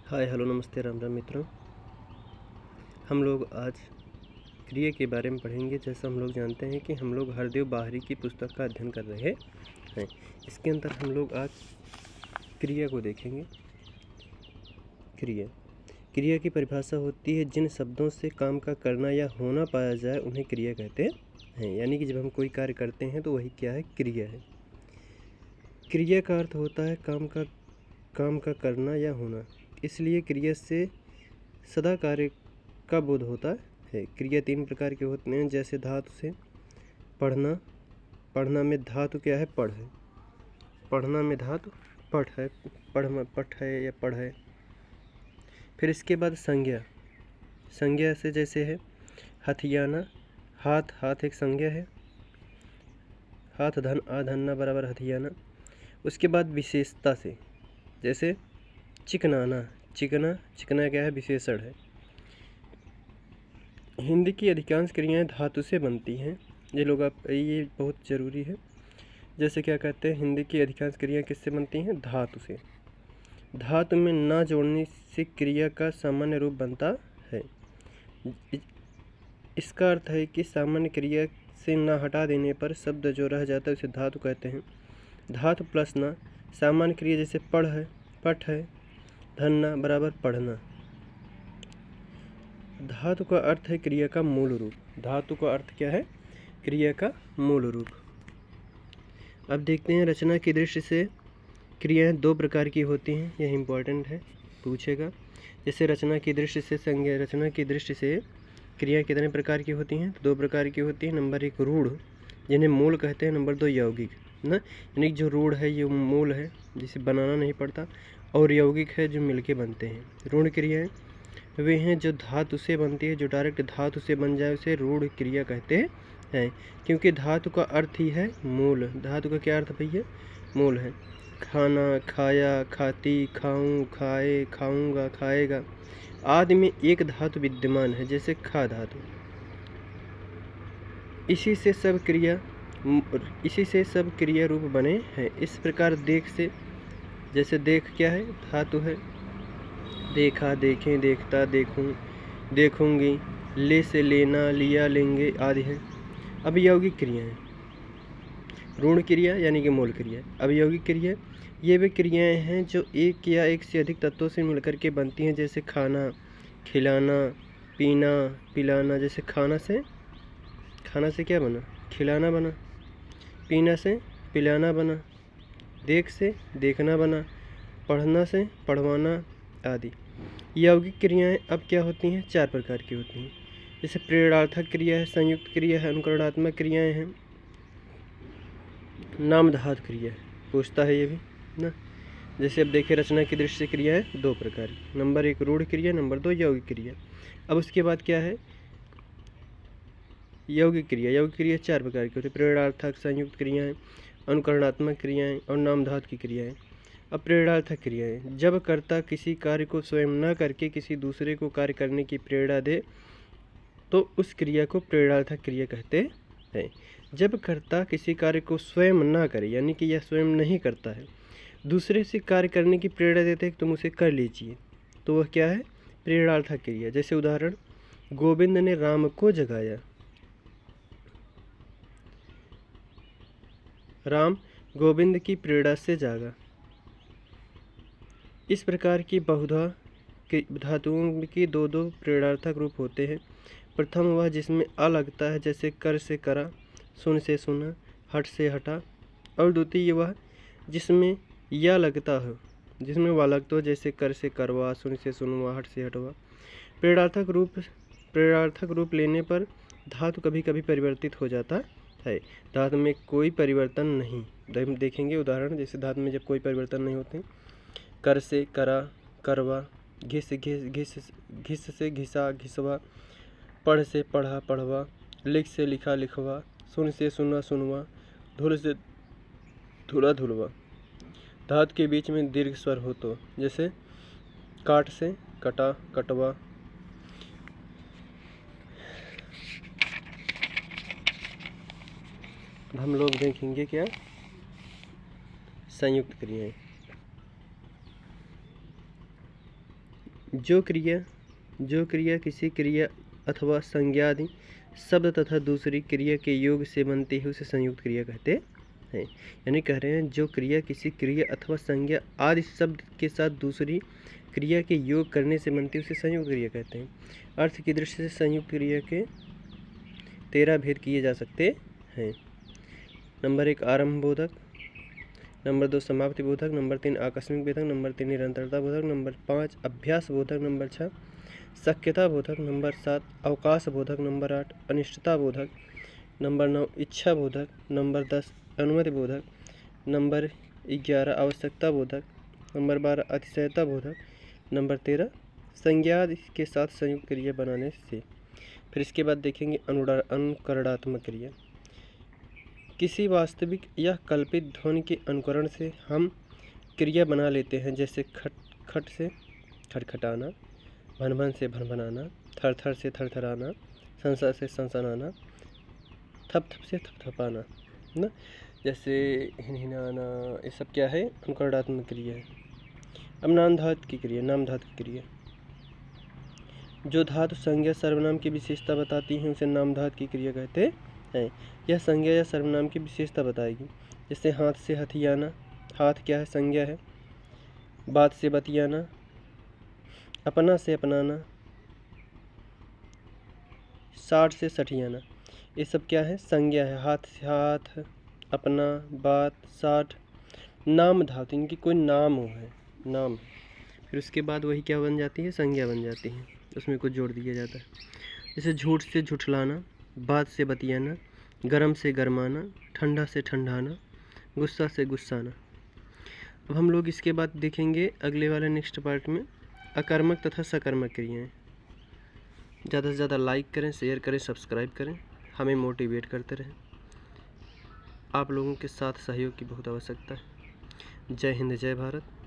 Hi hello नमस्ते राम राम मित्रों। हम लोग आज क्रिया के बारे में पढ़ेंगे। जैसा हम लोग जानते हैं कि हम लोग हरदेव बाहरी की पुस्तक का अध्ययन कर रहे हैं। इसके अंदर हम लोग आज क्रिया को देखेंगे। क्रिया की परिभाषा होती है जिन शब्दों से काम का करना या होना पाया जाए उन्हें क्रिया कहते हैं। यानी कि जब हम कोई कार्य करते हैं तो वही क्या है, क्रिया है। क्रिया का अर्थ होता है काम का करना या होना, इसलिए क्रिया से सदा कार्य का बोध होता है। क्रिया तीन प्रकार के होते हैं, जैसे धातु से पढ़ना। पढ़ना में धातु क्या है, पढ़ है। पढ़ना में धातु पठ है, पठ है या पढ़ है। फिर इसके बाद संज्ञा। संज्ञा से जैसे है हथियाना, हाथ एक संज्ञा है। हाथ धन आधन्ना बराबर हथियाना। उसके बाद विशेषता से जैसे चिकनाना, चिकना क्या है, विशेषण है। हिंदी की अधिकांश क्रियाएं धातु से बनती हैं। ये बहुत ज़रूरी है। जैसे क्या कहते हैं, हिंदी की अधिकांश क्रियाएं किससे बनती हैं, धातु से। धातु में ना जोड़ने से क्रिया का सामान्य रूप बनता है। इसका अर्थ है कि सामान्य क्रिया से ना हटा देने पर शब्द जो रह जाता है उसे धातु कहते हैं। धातु प्लस ना, सामान्य क्रिया जैसे पढ़ है, पठ है, धनना बराबर पढ़ना। धातु का अर्थ है क्रिया का मूल रूप। धातु का अर्थ क्या है, क्रिया का मूल रूप। अब देखते हैं रचना की दृष्टि से क्रियाएं दो प्रकार की होती हैं। यह इम्पोर्टेंट है, पूछेगा। जैसे रचना की दृष्टि से संज्ञा, रचना की दृष्टि से क्रियाएं कितने प्रकार की होती हैं, दो प्रकार की होती हैं। नंबर एक रूढ़, जिन्हें मूल कहते हैं। नंबर दो यौगिक ना, यानी जो रूढ़ है ये मूल है, जिसे बनाना नहीं पड़ता, और यौगिक है जो मिलके बनते हैं। रूढ़ क्रियाएं वे हैं जो धातु से बनती है। जो डायरेक्ट धातु से बन जाए उसे रूढ़ क्रिया कहते हैं, क्योंकि धातु का अर्थ ही है मूल। धातु का क्या अर्थ भैया, मूल है। खाना, खाया, खाती, खाऊं, खाए, खाऊंगा, खाएगा आदि में एक धातु विद्यमान है, जैसे खा धातु। इसी से सब क्रिया रूप बने हैं। इस प्रकार देख से, जैसे देख क्या है, धातु है। देखा, देखें, देखता, देखूं, देखूंगी, ले से लेना, लिया, लेंगे आदि हैं। अब यौगिक क्रियाएं, ऋण क्रिया यानी कि मूल क्रिया। अब यौगिक क्रिया ये वे क्रियाएं हैं जो एक या एक से अधिक तत्वों से मिलकर के बनती हैं। जैसे खाना, खिलाना, पीना, पिलाना। जैसे खाना से क्या बना, खिलाना बना। पीना से पिलाना बना। देख से देखना बना। पढ़ना से पढ़वाना आदि। यौगिक क्रियाएं अब क्या होती हैं, चार प्रकार की होती हैं। जैसे प्रेरणार्थक क्रिया है, संयुक्त क्रिया है, अनुकरणात्मक क्रियाएं हैं, नामधातु क्रिया है। पूछता है ये भी ना। जैसे अब देखिए रचना की दृष्टि से क्रिया है दो प्रकार की। नंबर एक रूढ़ क्रिया, नंबर दो यौगिक क्रिया। अब उसके बाद क्या है, यौगिक क्रिया चार प्रकार की होती है। प्रेरणार्थक, संयुक्त क्रियाएं, अनुकरणात्मक क्रियाएं और नामधातु की क्रियाएं। अब प्रेरणार्थक क्रियाएं, जब कर्ता किसी कार्य को स्वयं न करके किसी दूसरे को कार्य करने की प्रेरणा दे तो उस क्रिया को प्रेरणार्थक क्रिया कहते हैं। जब कर्ता किसी कार्य को स्वयं ना करे, यानी कि यह स्वयं नहीं करता है, दूसरे से कार्य करने की प्रेरणा देते हैं कि तुम उसे कर लीजिए, तो वह क्या है, प्रेरणार्थक क्रिया। जैसे उदाहरण, गोविंद ने राम को जगाया। राम गोविंद की प्रेरणा से जागा। इस प्रकार की बहुधा धातुओं की दो दो प्रेरणार्थक रूप होते हैं। प्रथम वह जिसमें अ लगता है, जैसे कर से करा, सुन से सुना, हट से हटा। और द्वितीय वह जिसमें या लगता हो, जिसमें वा लगता हो, जैसे कर से करवा, सुन से सुनवा, हट से हटवा। प्रेरणार्थक रूप लेने पर धातु कभी कभी परिवर्तित हो जाता है। धातु में कोई परिवर्तन नहीं। देखेंगे उदाहरण, जैसे धातु में जब कोई परिवर्तन नहीं होते। कर से करा, करवा, घिस से घिसा, घिसवा, पढ़ से पढ़ा, पढ़वा, लिख से लिखा, लिखवा, सुन से सुना, सुनवा, धुल से धुला, धुलवा। धातु के बीच में दीर्घ स्वर हो तो, जैसे काट से कटा, कटवा। हम लोग देखेंगे क्या, संयुक्त क्रियाएं। जो क्रिया किसी क्रिया अथवा संज्ञादि शब्द तथा दूसरी क्रिया के योग से बनती है उसे संयुक्त क्रिया कहते हैं। यानी कह रहे हैं जो क्रिया किसी क्रिया अथवा संज्ञा आदि शब्द के साथ दूसरी क्रिया के योग करने से बनती है उसे संयुक्त क्रिया कहते हैं। अर्थ की दृष्टि से संयुक्त क्रिया के 13 भेद किए जा सकते हैं। नंबर 1 आरंभ बोधक, नंबर 2 समाप्ति बोधक, नंबर 3 आकस्मिक बोधक, नंबर 3 निरंतरता बोधक, नंबर 5 अभ्यास बोधक, नंबर 6 शक्यता बोधक, नंबर 7 अवकाश बोधक, नंबर 8 अनिश्चितता बोधक, नंबर 9 इच्छा बोधक, नंबर 10 अनुमति बोधक, नंबर 11 आवश्यकता बोधक, नंबर 12 अतिशयता बोधक, नंबर 13 संज्ञा के साथ संयुक्त क्रिया बनाने से। फिर इसके बाद देखेंगे अनुकरणात्मक क्रिया। किसी वास्तविक या कल्पित ध्वनि के अनुकरण से हम क्रिया बना लेते हैं, जैसे खट खट से खटखटाना, भन भन से भनभनाना, थर थर से थरथराना, संसा से सनसनाना, थप थप से थपथपाना, है ना। जैसे हिनहिनाना, ये सब क्या है? अनुकरणात्मक क्रिया है। अब नाम धातु की क्रिया। नाम धातु की क्रिया जो धातु संज्ञा सर्वनाम की विशेषता बताती है उसे नाम धातु की क्रिया कहते हैं। यह संज्ञा या सर्वनाम की विशेषता बताएगी। जैसे हाथ से हथियाना, हाथ क्या है? संज्ञा है। बात से बतियाना, अपना से अपनाना, साठ से सठियाना, ये सब क्या है? संज्ञा है। हाथ से हाथ, अपना, बात, साठ, नाम धातु, इनकी कोई नाम हो है, नाम। फिर उसके बाद वही क्या बन जाती है? संज्ञा बन जाती है, उसमें कुछ जोड़ दिया जाता है। जैसे झूठ से झुठलाना, बात से बतियाना, गरम से गरमाना, ठंडा से ठंडाना, गुस्सा से गुस्साना। अब हम लोग इसके बाद देखेंगे अगले वाले नेक्स्ट पार्ट में अकर्मक तथा सकर्मक क्रियाएं। ज़्यादा से ज़्यादा लाइक करें, शेयर करें, सब्सक्राइब करें, हमें मोटिवेट करते रहें। आप लोगों के साथ सहयोग की बहुत आवश्यकता है। जय हिंद, जय भारत।